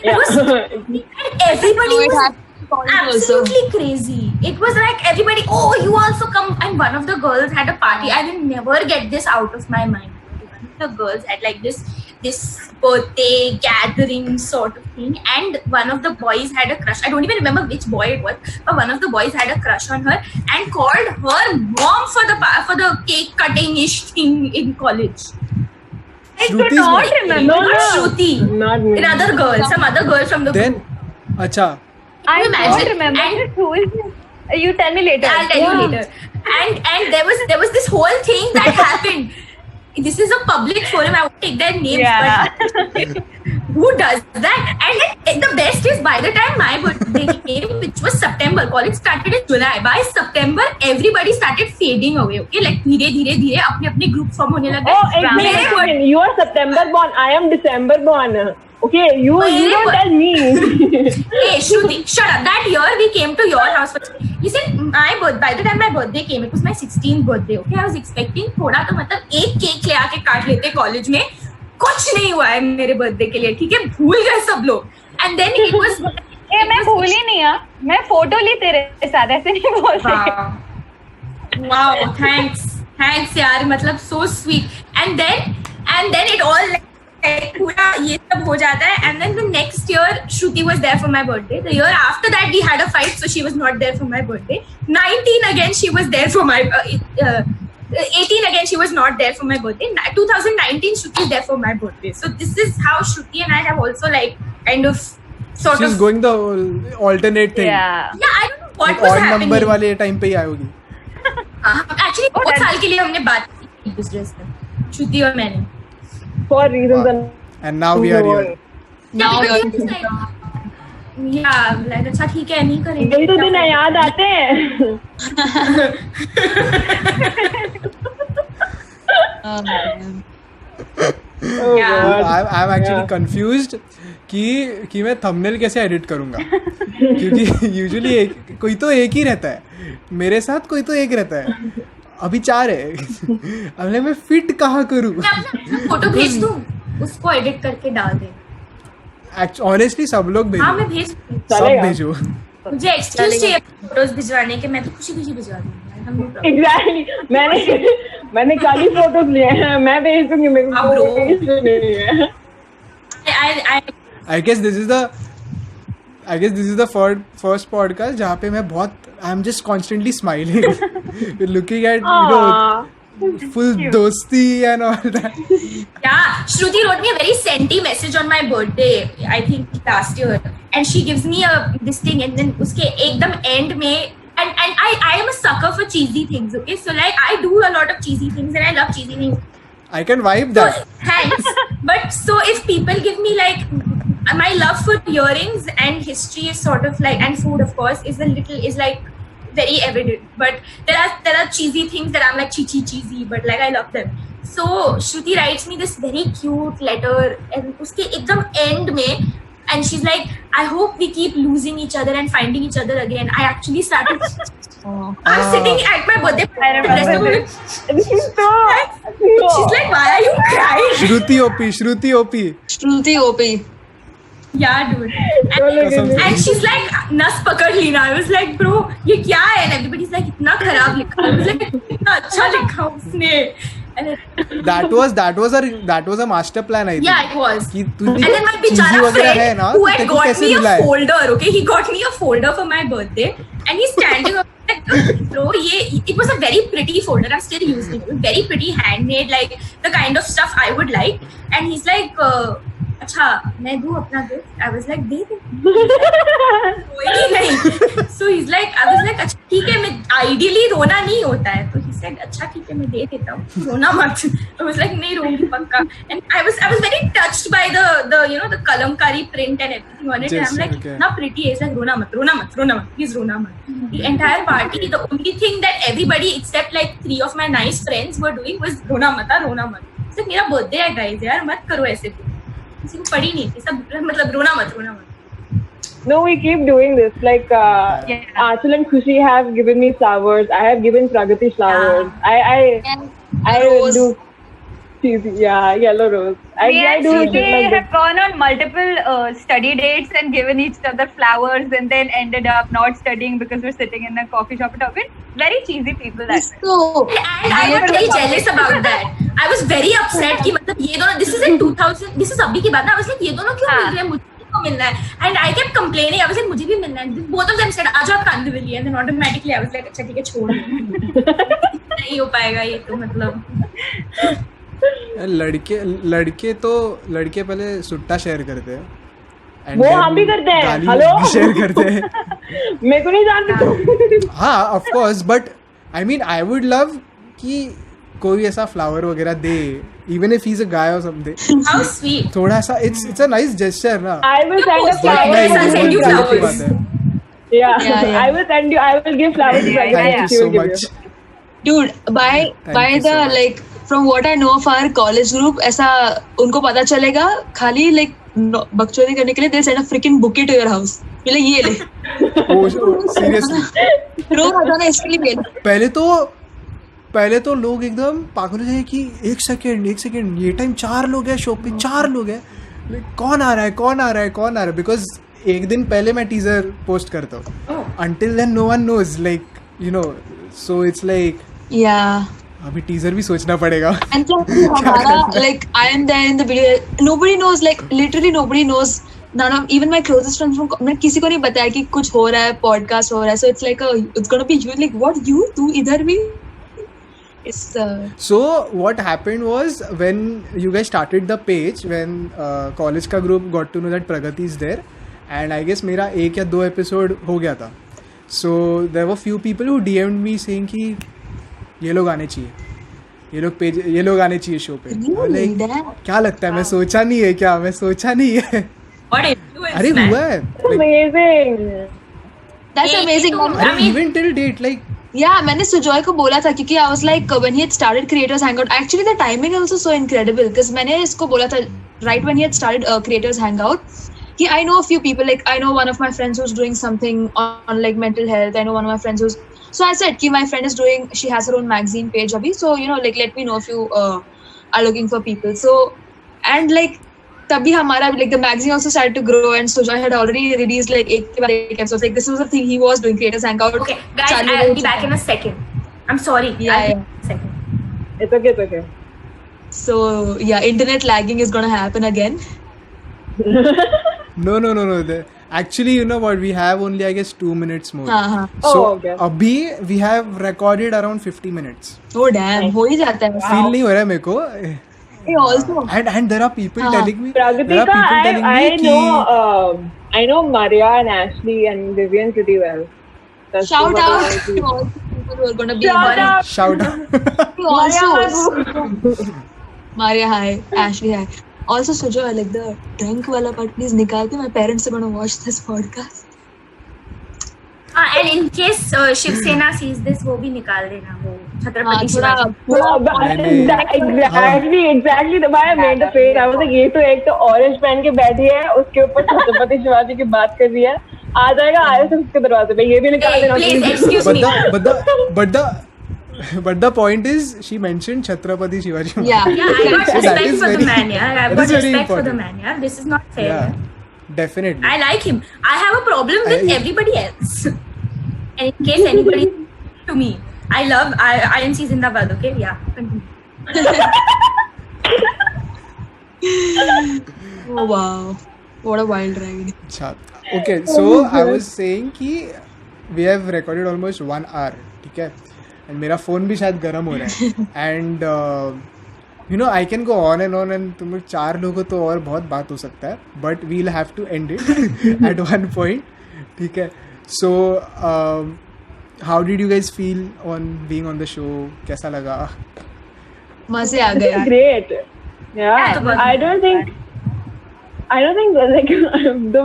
Speaker 3: It was, and everybody
Speaker 5: No, it
Speaker 3: was
Speaker 5: happened in college also.
Speaker 3: absolutely crazy. It was like everybody, oh, you also come. And one of the girls had a party. I will never get this out of my mind. One of the girls had like this birthday gathering sort of thing, and one of the boys had a crush. I don't even remember which boy it was, but one of the boys had a crush on her and called her mom for the cake cutting ish thing in college.
Speaker 4: I could
Speaker 1: Shruti's
Speaker 4: not
Speaker 1: mom.
Speaker 4: remember.
Speaker 3: Not Shruti,
Speaker 2: Not me.
Speaker 3: another girl, some other girl from the
Speaker 1: Then,
Speaker 3: group.
Speaker 1: acha.
Speaker 4: I
Speaker 3: Can you
Speaker 4: don't
Speaker 3: imagine?
Speaker 4: remember
Speaker 3: And-
Speaker 4: who is it. You tell me later.
Speaker 3: I'll tell you later. And there was this whole thing that happened. This is a public forum. I won't take their names,
Speaker 4: Yeah.
Speaker 3: who does that? And the best is by the time my birthday came, which was September, college started in July. By September, everybody started fading away. Okay, like धीरे अपने group form होने लगे.
Speaker 2: Oh, exactly. You are September born. I am December born. Okay, you don't tell me.
Speaker 3: Hey, Shruti, shut up. That year we came to your house. Listen, by the time my birthday came, it was my 16th birthday. Okay, I was expecting थोड़ा तो मतलब एक cake ले आके काट लेते college में. कुछ नहीं हुआ है मेरे बर्थडे के लिए, ठीक है, भूल गए सब लोग. एंड देन इट वाज
Speaker 4: मैं भूली नहीं यार, मैं फोटो ली तेरे साथ, ऐसे नहीं बोल सकते.
Speaker 3: वाओ, थैंक्स यार, मतलब so sweet. And then it all पूरा ये सब हो जाता है. And then the next year Shruti was there for my birthday. The year after that we had a fight, so she was not there for my birthday. 19 again she was there for my 18 again she was not there for my birthday. 2019 Shruti is there for my birthday. So this is how Shruti and I have also like kind of sort
Speaker 1: She's
Speaker 3: of
Speaker 1: going the alternate thing.
Speaker 4: Yeah.
Speaker 3: I don't know what
Speaker 1: Like
Speaker 3: was
Speaker 1: odd
Speaker 3: happening.
Speaker 1: number वाले time पे ही आई होगी.
Speaker 3: Actually 2 साल के लिए हमने बात की एक दूसरे से, श्रुति और मैंने.
Speaker 2: For reasons
Speaker 1: And now we are here.
Speaker 5: Now
Speaker 3: Yeah,
Speaker 5: you're
Speaker 3: because it's like, yeah, like अच्छा ठीक है, नहीं करेंगे.
Speaker 2: यही तो दिन याद आते हैं. Oh
Speaker 3: Yeah.
Speaker 2: God.
Speaker 1: I'm actually
Speaker 2: Yeah.
Speaker 1: confused कि मैं thumbnail कैसे edit करूँगा, क्योंकि usually कोई तो एक ही रहता है, मेरे साथ कोई तो एक रहता है, अभी 4 है. अब मैं fit कहाँ करूँ?
Speaker 3: मैं अपना फोटो भेज दूँ, उसको एडिट करके डाल दे.
Speaker 1: Honestly सब लोग
Speaker 3: हाँ मैं
Speaker 1: भेजो,
Speaker 3: भेज दूँ.
Speaker 1: सब
Speaker 2: चलेगा.
Speaker 1: भेजो.
Speaker 3: मुझे एक्सक्यूज चाहिए फोटोज भिजवाने के, मैं तो खुशी भिजवा दूंगी.
Speaker 2: Exactly. मैंने खाली फोटोज लिए हैं, मैं भेज दूंगी. मेरे
Speaker 3: अब
Speaker 2: को
Speaker 3: रो.
Speaker 2: issue नहीं है.
Speaker 1: I guess this is the first podcast जहाँ पे मैं बहुत I'm just constantly smiling, looking at
Speaker 2: Aww.
Speaker 1: full dosti and all that.
Speaker 3: Yeah, Shruti wrote me a very senti message on my birthday, I think last year, and she gives me this thing, and then uske ekdam end mein, and I am a sucker for cheesy things. Okay, so like I do a lot of cheesy things, and I love cheesy things.
Speaker 1: I can vibe
Speaker 3: So
Speaker 1: that.
Speaker 3: thanks. But so if people give me like my love for earrings and history is sort of like, and food of course is like very evident. But there are cheesy things that I'm like cheesy, but like I love them. So Shruti writes me this very cute letter, and uske ekdam end mein, and she's like, I hope we keep losing each other and finding each other again. I actually started. I'm sitting at my birthday.
Speaker 4: I remember this.
Speaker 2: This is so.
Speaker 3: She's like, why are you crying?
Speaker 1: Shruti OP.
Speaker 5: Shruti OP.
Speaker 3: Yeah, dude.
Speaker 1: कसम से.
Speaker 3: And she's like, नस पकड़ ली ना. I was like, bro, ये क्या है? And everybody's like, इतना खराब लिखा. I was like, इतना अच्छा लिखा उसने. And then,
Speaker 1: that was a master plan, I think.
Speaker 3: yeah, it was.
Speaker 1: कि
Speaker 3: And
Speaker 1: तुझे
Speaker 3: then my
Speaker 1: cheesy
Speaker 3: bichara
Speaker 1: वगैरह है
Speaker 3: friend
Speaker 1: ना,
Speaker 3: who
Speaker 1: तो
Speaker 3: had
Speaker 1: तेरे को
Speaker 3: got
Speaker 1: कैसे
Speaker 3: me a
Speaker 1: रुलाए?
Speaker 3: folder, okay? He got me a folder for my birthday, and he's standing up like, bro, it was a very pretty folder. I'm still using it. Very pretty, handmade, like the kind of stuff I would like. And he's like, अच्छा मैं दूँ अपना gift. I was like, दे दे. कोई नहीं. So he's like, I was like, अच्छा ठीक है, मैं ideally रोना नहीं होता है. तो he said, अच्छा ठीक है, मैं दे देता हूँ, रोना मत. I was like, नहीं रोऊंगी पक्का. And I was very touched by the you know the kalamkari print and everything on it. And I'm like,
Speaker 1: okay.
Speaker 3: इतना pretty है. It's like रोना मत, please रोना मत. The entire party, the only thing that everybody except like 3 of my nice friends were doing was रोना मत. It's like मेरा birthday है guys, यार मत करो ऐसे. किसी को पड़ी नहीं थी, सब मतलब रोना मत.
Speaker 2: No, we keep doing this. Like, Achal and Khushi have given me flowers. I have given Pragati flowers. I
Speaker 5: Rose.
Speaker 2: do cheesy. Yeah, yellow rose.
Speaker 4: We
Speaker 2: I
Speaker 4: and
Speaker 2: do
Speaker 4: Shruti
Speaker 2: shit like
Speaker 4: have gone on multiple study dates and given each other flowers, and then ended up not studying because we're sitting in a coffee shop. Very cheesy people. That way.
Speaker 5: So,
Speaker 3: And I was very jealous about that. I was very upset कि मतलब ये दोनों, this is in 2000, this is अभी की बात ना. I was like, ये दोनों क्यों मिल रहे हैं, मुझे क्यों मिलना है? And I kept complaining. I was like, मुझे भी मिलना है. Both of them said, आजा Kandivali. And then automatically I was like, अच्छा ठीक है, छोड़ दो. नहीं हो पाएगा ये तो मतलब.
Speaker 1: लड़के पहले सुट्टा शेयर करते हैं. And
Speaker 2: वो
Speaker 1: then
Speaker 2: हम भी करते हैं.
Speaker 1: गाली
Speaker 2: Hello?
Speaker 1: भी शेयर करते हैं.
Speaker 2: मेरे को नहीं जानते.
Speaker 1: हाँ, of course, but I mean I would love कि कोई ऐसा फ्लावर वगैरह दे even if he's a guy or something.
Speaker 3: How sweet.
Speaker 1: थोड़ा सा it's a nice gesture ना.
Speaker 2: I will send a
Speaker 3: But
Speaker 1: But
Speaker 2: flower.
Speaker 1: नहीं,
Speaker 3: I'll
Speaker 1: वो
Speaker 3: send you
Speaker 1: बहुत गलत
Speaker 3: flowers.
Speaker 1: बात है.
Speaker 2: Yeah.
Speaker 5: Yeah.
Speaker 2: I will send you. I will give flowers to Pragati.
Speaker 1: Thank you
Speaker 2: She
Speaker 1: so
Speaker 2: will give
Speaker 1: much.
Speaker 2: you.
Speaker 5: Dude, by
Speaker 1: Thank you
Speaker 5: the
Speaker 1: so much.
Speaker 5: like from what I know of our college group, ऐसा उनको पता चलेगा खाली like बकचोदी करने के लिए they send a freaking bouquet to your house. बोले ये ले.
Speaker 1: Seriously.
Speaker 5: रोज आ जाना इसके लिए ले.
Speaker 1: पहले तो लोग एकदम पागल हो जाए कि एक सेकेंड ये टाइम 4 लोग हैं शो पे, 4 लोग हैं, कौन आ रहा है बिकॉज एक दिन पहले मैं टीजर पोस्ट करता हूँ. Until then no one knows like you know, so it's like
Speaker 5: Yeah.
Speaker 1: अभी टीजर भी सोचना पड़ेगा.
Speaker 5: And plus, हमारा like I am there in the video. Nobody knows, like literally nobody knows. None of even my closest friends from मैं किसी को नहीं बताया कि कुछ हो रहा है, podcast हो रहा है. So it's like it's gonna be you like what you तू इधर भी. It's
Speaker 1: So what happened was when you guys started the page, when college का group got to know that Pragati is there, and I guess मेरा 1 या 2 episode हो गया था. So there were few people who DM'd me saying कि ये लोग आने चाहिए, ये लोग आने चाहिए शो पे.
Speaker 5: really
Speaker 1: Like,
Speaker 5: damn.
Speaker 1: क्या लगता है, मैं सोचा नहीं है.
Speaker 3: What influence,
Speaker 1: अरे
Speaker 3: man.
Speaker 1: हुआ है. Like,
Speaker 2: Amazing.
Speaker 5: That's amazing.
Speaker 1: अरे even till date like
Speaker 5: Yeah, मैंने सुजॉय को बोला था क्योंकि I was like when he had started Creators Hangout. Actually, the timing is also so incredible because मैंने इसको बोला था right when he had started Creators Hangout. कि I know a few people, like I know one of my friends who's doing something on like mental health. I know one of my friends who's, so I said कि my friend is doing, she has her own magazine page अभी, so you know like let me know if you are looking for people. So and like तभी हमारा like the magazine also started to grow and Sujoy had already released like एक के बाद एक episodes. Like this was the thing he was doing, Creators Hangout.
Speaker 3: Okay, guys,
Speaker 5: चालू
Speaker 3: I'll
Speaker 5: हो
Speaker 3: be
Speaker 5: चुका
Speaker 3: back in
Speaker 5: है.
Speaker 3: a second. I'm sorry.
Speaker 5: Yeah,
Speaker 3: I'll be
Speaker 5: yeah.
Speaker 3: back in a second.
Speaker 2: It's okay. It's okay.
Speaker 5: So yeah, internet lagging is gonna happen again.
Speaker 1: no. Actually, you know what? We have only I guess 2 minutes more.
Speaker 5: हाँ.
Speaker 1: So
Speaker 2: Oh, okay.
Speaker 1: अभी we have recorded around 50 minutes.
Speaker 5: Oh damn, हो ही जाता है.
Speaker 1: Feel नहीं हो रहा है मेरे को.
Speaker 5: Hey, also.
Speaker 1: And there are people
Speaker 5: हाँ.
Speaker 1: telling me.
Speaker 2: Pragati
Speaker 1: There are
Speaker 2: ka,
Speaker 1: people telling
Speaker 2: I
Speaker 1: me कि
Speaker 2: I know Maria and Ashley and Vivian pretty well. That's
Speaker 5: Shout
Speaker 2: what
Speaker 5: out
Speaker 2: I
Speaker 5: to
Speaker 2: do.
Speaker 5: all the people who are gonna be
Speaker 2: Shout
Speaker 5: involved.
Speaker 2: out.
Speaker 1: shout out.
Speaker 5: Also, Maria, hi. Ashley, hi. Also, Sujo, like the drunk wala part, please nikal के. My parents are gonna watch this podcast.
Speaker 3: And in case Shiv Sena sees this, वो भी निकाल देना, वो छत्रपति
Speaker 5: थोड़ा
Speaker 3: Shivaji.
Speaker 2: Exactly. The why I made the face. I was like, ये तो एक तो orange पहन के बैठी है, उसके ऊपर छत्रपति शिवाजी की बात कर रही है. आ जाएगा ISS के दरवाजे पे, ये भी निकाल
Speaker 3: Hey,
Speaker 2: देना.
Speaker 3: please
Speaker 2: please.
Speaker 3: excuse me.
Speaker 1: But the point is, she mentioned Chhatrapati Shivaji.
Speaker 5: Yeah.
Speaker 3: Yeah, I got
Speaker 1: So that
Speaker 3: respect
Speaker 1: is
Speaker 3: for the
Speaker 1: very-
Speaker 3: man, yeah. I've
Speaker 1: that
Speaker 3: got
Speaker 1: is very
Speaker 3: respect for the
Speaker 1: important.
Speaker 3: man, yeah. This is not fair.
Speaker 1: Yeah,
Speaker 3: yeah.
Speaker 1: definitely.
Speaker 3: I like him. I have a problem with
Speaker 1: I-
Speaker 3: everybody else. And in case anybody to me, I love INC Zindabad, okay? Yeah, continue.
Speaker 5: Oh wow, what a wild ride.
Speaker 1: अच्छा. Okay, so I was saying कि we have recorded almost 1 hour, ठीक है? And मेरा phone भी शायद गर्म हो रहा है. And you know I can go on and तुम लोग 4 लोगों तो और बहुत बात हो सकता है. But we'll have to end it at one point, ठीक है? So how did you guys feel on being on the show? कैसा लगा?
Speaker 5: मजे आ
Speaker 2: This
Speaker 5: गया.
Speaker 2: is great. Yeah, I don't think like the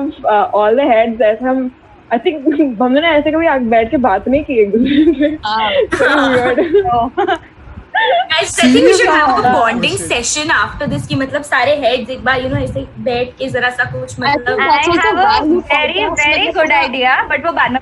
Speaker 2: all the heads ऐसा हम I think हमने ना ऐसे कभी बैठ के बात नहीं की एक दूसरे से. Very weird.
Speaker 3: Guys, I think we should have a
Speaker 1: Seriously?
Speaker 3: bonding
Speaker 1: Oh, shit.
Speaker 3: session after this कि मतलब सारे heads एक बार ऐसे बैठ के जरा सा कुछ
Speaker 5: I think
Speaker 3: मतलब
Speaker 5: that's also
Speaker 4: I have
Speaker 5: why
Speaker 4: a very good idea, but वो बाद में.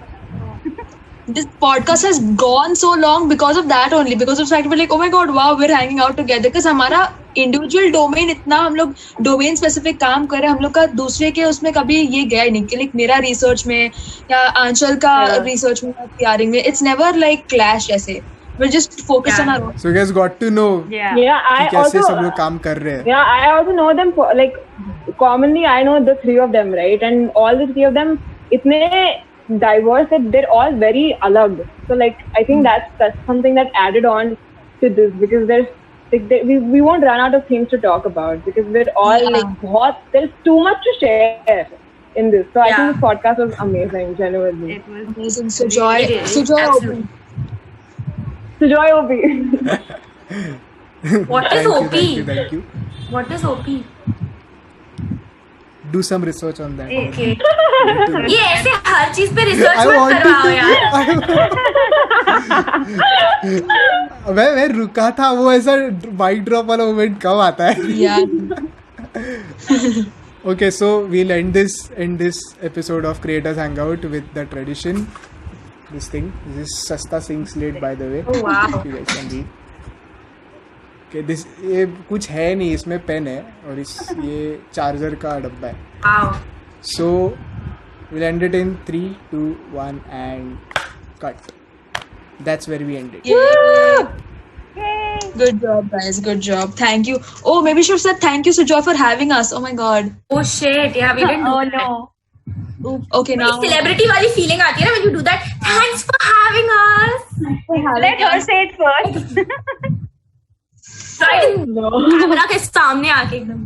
Speaker 5: this podcast has gone so long because of that only, because of the fact we're like, oh my god, wow, we're hanging out together. Because हमारा individual domain इतना हम लोग domain specific काम कर रहे हैं, हम लोग का दूसरे के उसमें कभी ये गया ही नहीं कि like मेरा research में या आंचल का research में या PRing में, it's never like clash ऐसे. We're just focused on our own.
Speaker 1: So you guys got to know
Speaker 4: Yeah.
Speaker 2: Yeah,
Speaker 1: कि
Speaker 2: I
Speaker 1: कैसे
Speaker 2: also
Speaker 1: सब लोग काम कर रहे हैं.
Speaker 2: Yeah, I also know them for like commonly I know the 3 of them, right? And all the 3 of them itne diverse that they're all very alag. So like I think that's something that added on to this because there's like we won't run out of things to talk about because we're all like there's too much to share in this. So I
Speaker 3: Yeah.
Speaker 2: think this podcast was amazing, genuinely.
Speaker 4: It was
Speaker 5: Amazing. Sujoy,
Speaker 3: It is,
Speaker 5: Sujoy
Speaker 3: absolutely.
Speaker 2: So joy OP.
Speaker 3: What is OP?
Speaker 1: Thank you.
Speaker 3: What is OP?
Speaker 1: Do some research on that.
Speaker 3: Okay. ये ऐसे हर चीज पे research
Speaker 1: I
Speaker 3: मत
Speaker 1: want to
Speaker 3: करवाओ यार.
Speaker 1: मैं रुका था, वो ऐसा माइक ड्रॉप वाला मोमेंट कब आता है?
Speaker 5: Yeah.
Speaker 1: Okay, so we'll end this episode of Creators Hangout with the tradition. This thing. This is Sasta Singh Slate, by the way.
Speaker 3: Oh, wow.
Speaker 1: You guys can read. Okay, ये कुछ है नहीं, इसमें pen है और ये charger का डब्बा है.
Speaker 3: Wow.
Speaker 1: So we'll end it in 3, 2, 1 and cut. That's where we end it.
Speaker 5: Yay. Good job, guys. Good job. Thank you. Oh, maybe we should say thank you, Sujoy, for having us. Oh my God.
Speaker 3: Oh shit. Yeah, we didn't do
Speaker 4: Oh
Speaker 3: that.
Speaker 4: no.
Speaker 5: Okay, now.
Speaker 3: Celebrity वाली feeling आती है ना when you do that. Thanks for having us.
Speaker 4: Let her say it first.
Speaker 3: Right in camera के सामने आके एकदम.